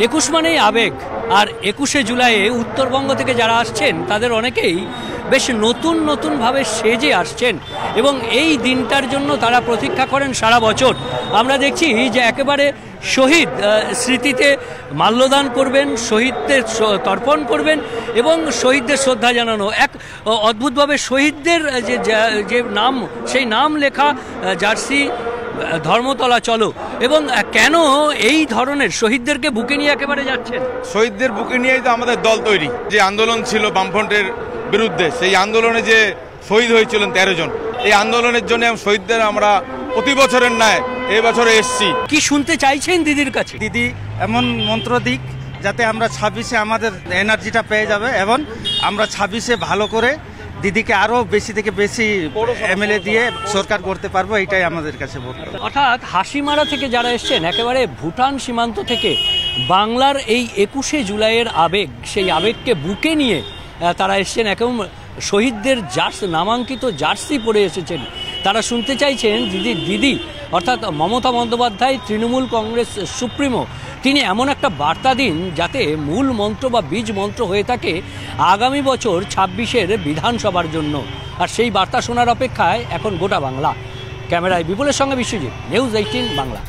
21 মানেই আবেগ, আর 21শে জুলাইয়ে উত্তরবঙ্গ থেকে যারা আসছেন তাদের অনেকেই বেশ নতুন নতুনভাবে সেজে আসছেন এবং এই দিনটার জন্য তারা প্রতীক্ষা করেন সারা বছর। আমরা দেখছি যে একেবারে শহীদ স্মৃতিতে মাল্যদান করবেন, শহীদদের তর্পণ করবেন এবং শহীদদের শ্রদ্ধা জানানো। এক অদ্ভুতভাবে শহীদদের যে নাম, সেই নাম লেখা জার্সি ধর্মতলা চলো। এবং কেন এই ধরনের শহীদদেরকে বুকে নিয়ে একেবারে যাচ্ছেন? শহীদদের বুকে নিয়েই তো আমাদের দল তৈরি। যে আন্দোলন ছিল বামফ্রন্টের বিরুদ্ধে, সেই আন্দোলনে যে শহীদ হয়েছিলেন 13 জন, এই আন্দোলনের জন্য শহীদদের আমরা প্রতি বছরের ন্যায় এই বছরে এসছি। কি শুনতে চাইছেন দিদির কাছে? দিদি এমন মন্ত্র দিক যাতে আমরা 26-এ আমাদের এনার্জিটা পেয়ে যাবে এবং আমরা 26-এ ভালো করে দিদিকে আরো বেশি থেকে বেশি এমএলএ দিয়ে সরকার করতে পারবো, এটাই আমাদের কাছে বলতে। অর্থাৎ হাসিমারা থেকে যারা এসছেন, একেবারে ভুটান সীমান্ত থেকে বাংলার এই 21শে জুলাইয়ের আবেগ, সেই আবেগকে বুকে নিয়ে তারা এসছেন। একদম শহীদদের নামাঙ্কিত জার্সি পরে এসেছেন। তারা শুনতে চাইছেন দিদি অর্থাৎ মমতা বন্দ্যোপাধ্যায়, তৃণমূল কংগ্রেস সুপ্রিমো, তিনি এমন একটা বার্তা দিন যাতে মূল মন্ত্র বা বীজ মন্ত্র হয়ে থাকে আগামী বছর 26-এর বিধানসভার জন্য। আর সেই বার্তা শোনার অপেক্ষায় এখন গোটা বাংলা। ক্যামেরায় বিপুলের সঙ্গে বিশ্বজিৎ, নিউজ 18 বাংলা।